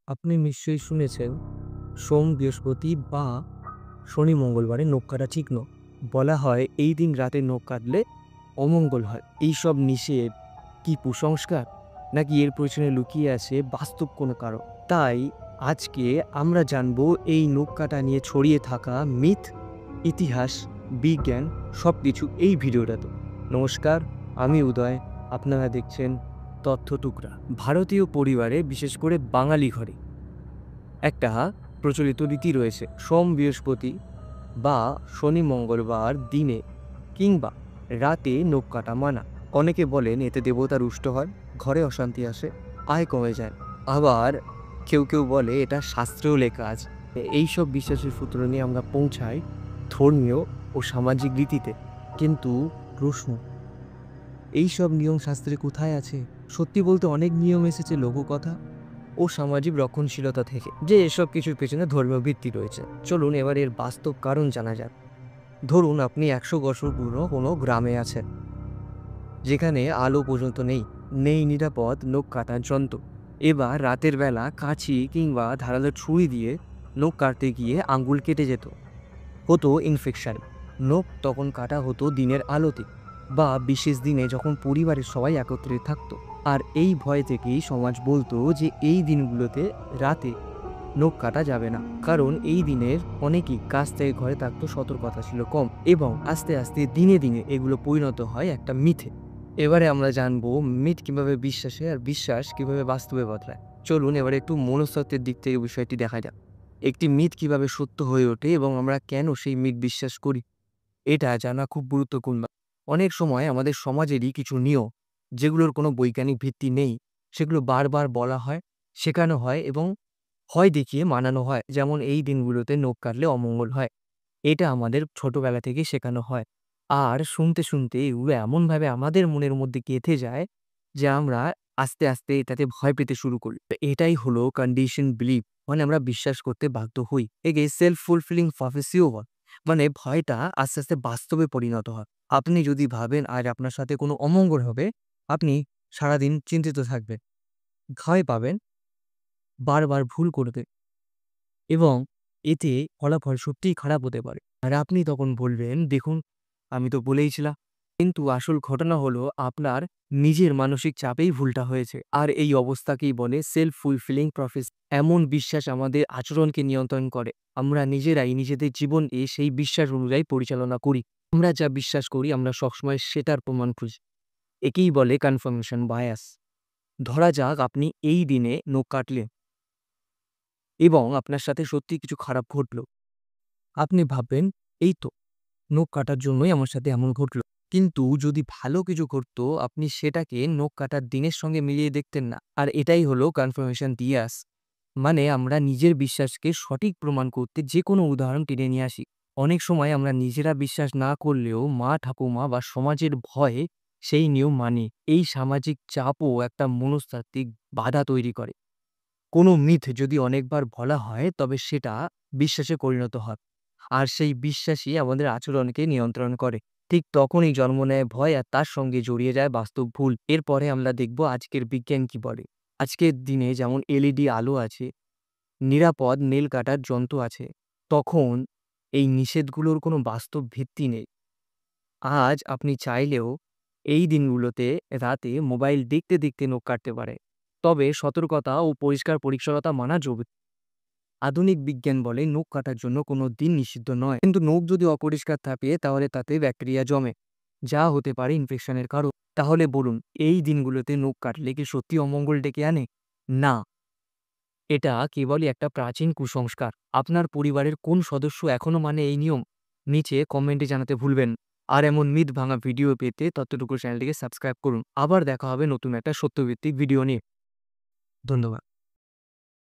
আপনি নিশ্চয়ই শুনেছেন সোম, বৃহস্পতি বা শনি, মঙ্গলবারে নখ কাটা ঠিক নয়। বলা হয় এই দিন রাতে নখ কাটলে অমঙ্গল হয়। এইসব নিষেধ কি কুসংস্কার, নাকি এর পেছনে লুকিয়ে আছে বাস্তব কোনো কারণ? তাই আজকে আমরা জানবো এই নখ কাটা নিয়ে ছড়িয়ে থাকা মিথ, ইতিহাস, বিজ্ঞান সবকিছু এই ভিডিওটাতে। নমস্কার, আমি উদয়। আপনারা দেখছেন তথ্য টুকরা। ভারতীয় পরিবারে, বিশেষ করে বাঙালি ঘরে একটা প্রচলিত রীতি রয়েছে, সোম, বৃহস্পতি বা শনি, মঙ্গলবার দিনে কিংবা রাতে নখ কাটা মানা। অনেকে বলেন এতে দেবতা রুষ্ট হয়, ঘরে অশান্তি আসে, আয় কমে যায়। আবার কেউ কেউ বলে এটা শাস্ত্রেও লেখা আছে। এইসব বিশ্বাসের সূত্র নিয়ে আমরা পৌঁছাই ধর্মীয় ও সামাজিক রীতিতে। কিন্তু প্রশ্ন, এইসব নিয়ম শাস্ত্রে কোথায় আছে? সত্যি বলতে অনেক নিয়ম এসেছে লোককথা ও সামাজিক রক্ষণশীলতা থেকে, যে এসব কিছুর পেছনে ধর্মীয় ভিত্তি রয়েছে। চলুন এবার এর বাস্তব কারণ জানা যাক। ধরুন আপনি 100 বছর পুরনো কোনো গ্রামে আছেন, যেখানে আলো পর্যন্ত নেই, নেই নিরাপদ নখ কাটার যন্ত্র। এবার রাতের বেলা কাঁচি কিংবা ধারালো ছুরি দিয়ে নখ কাটতে গিয়ে আঙ্গুল কেটে যেত, হতো ইনফেকশন। নখ তখন কাটা হতো দিনের আলোতে বা বিশেষ দিনে যখন পরিবারের সবাই একত্রে থাকতো। আর এই ভয় থেকেই সমাজ বলতো যে এই দিনগুলোতে রাতে নখ কাটা যাবে না, কারণ এই দিনের অনেকেই কাজ থেকে ঘরে থাকতো, সতর্কতা ছিল কম। এবং আস্তে আস্তে দিনে দিনে এগুলো পরিণত হয় একটা মিথে। এবারে আমরা জানবো মিথ কিভাবে বিশ্বাসে আর বিশ্বাস কিভাবে বাস্তবে বদলায়। চলুন এবারে একটু মনস্তত্ত্বের দিক থেকে বিষয়টি দেখা যাক। একটি মিথ কিভাবে সত্য হয়ে ওঠে এবং আমরা কেন সেই মিথ বিশ্বাস করি, এটা জানা খুব গুরুত্বপূর্ণ। অনেক সময় আমাদের সমাজেরই কিছু নিয়ম, যেগুলোর কোনো বৈজ্ঞানিক ভিত্তি নেই, সেগুলো বারবার বলা হয়, শেখানো হয় এবং ভয় দেখিয়ে মানানো হয়। যেমন এই দিনগুলোতে নখ কাটলে অমঙ্গল হয়, এটা আমাদের ছোটবেলা থেকে শেখানো হয়। আর শুনতে শুনতে এগুলো এমনভাবে আমাদের মনের মধ্যে গেঁথে যায় যে আমরা আস্তে আস্তে এটাতে ভয় পেতে শুরু করি। তো এটাই হলো কন্ডিশন বিলিভ, মানে আমরা বিশ্বাস করতে বাধ্য হই। একে সেলফ ফুলফিলিং প্রফেসিও হয়, মানে ভয়টা আস্তে আস্তে বাস্তবে পরিণত হয়। আপনি যদি ভাবেন আজ আপনার সাথে কোনো অমঙ্গল হবে, আপনি সারাদিন চিন্তিত থাকবেন, ভয় পাবেন, বারবার ভুল করবে এবং এতে ফলাফল সত্যিই খারাপ হতে পারে। আর আপনি তখন বলবেন, দেখুন আমি তো বলেইছিলাম। কিন্তু আসল ঘটনা হলো আপনার নিজের মানসিক চাপেই ভুলটা হয়েছে। আর এই অবস্থাকেই বলে সেলফ ফুলফিলিং প্রফেসি। এমন বিশ্বাস আমাদের আচরণকে নিয়ন্ত্রণ করে। আমরা নিজেরাই নিজেদের জীবনকে সেই বিশ্বাস অনুযায়ী পরিচালনা করি। আমরা যা বিশ্বাস করি আমরা সবসময় সেটার প্রমাণ খুঁজি। একেই বলে কনফার্মেশন বায়াস। ধরা যাক আপনি এই দিনে নখ কাটলেন এবং আপনার সাথে সত্যিই কিছু খারাপ ঘটল। আপনি ভাববেন, এই তো নখ কাটার জন্যই আমার সাথে এমন ঘটল। কিন্তু যদি ভালো কিছু ঘটতো, আপনি সেটাকে নখ কাটার দিনের সঙ্গে মিলিয়ে দেখতেন না। আর এটাই হলো কনফার্মেশন বিয়াস। মানে আমরা নিজের বিশ্বাসকে সঠিক প্রমাণ করতে যেকোনো উদাহরণ টেনে নিয়ে আসি। অনেক সময় আমরা নিজেরা বিশ্বাস না করলেও মা, ঠাকুমা বা সমাজের ভয়ে সেই নিয়ম মানি। এই সামাজিক চাপও একটা মনস্তাত্ত্বিক বাধা তৈরি করে। কোনো মিথ যদি অনেকবার বলা হয় তবে সেটা বিশ্বাসে পরিণত হয়। আর সেই বিশ্বাসই আমাদের আচরণকে নিয়ন্ত্রণ করে। ঠিক তখনই জন্ম নেয় ভয়, আর তার সঙ্গে জড়িয়ে যায় বাস্তব ভুল। এরপরে আমরা দেখব আজকের বিজ্ঞান কি বলে। আজকের দিনে যেমন এলইডি আলো আছে, নিরাপদ নেল কাটার যন্ত্র আছে, তখন এই নিষেধগুলোর কোনো বাস্তব ভিত্তি নেই। আজ আপনি চাইলেও এই দিনগুলোতে রাতে মোবাইল দেখতে দেখতে নখ কাটতে পারে। তবে সতর্কতা ও পরিষ্কার পরিচ্ছন্নতা মানা জরুরি। আধুনিক বিজ্ঞান বলে নখ কাটার জন্য কোনো দিন নিষিদ্ধ নয়, কিন্তু নখ যদি অপরিষ্কার থাকে তাহলে তাতে ব্যাকটেরিয়া জমে, যা হতে পারে ইনফেকশনের কারণ। তাহলে বলুন, এই দিনগুলোতে নখ কাটলে কি সত্যি অমঙ্গল ডেকে আনে? না, এটা কেবলই একটা প্রাচীন কুসংস্কার। আপনার পরিবারের কোন সদস্য এখনো মানে এই নিয়ম? নিচে কমেন্টে জানাতে ভুলবেন। আর এমন মিথ ভাঙা ভিডিও পেতে ততটুকু চ্যানেলটিকে সাবস্ক্রাইব করুন। আবার দেখা হবে নতুন একটা সত্যভিত্তিক ভিডিও নিয়ে। ধন্যবাদ।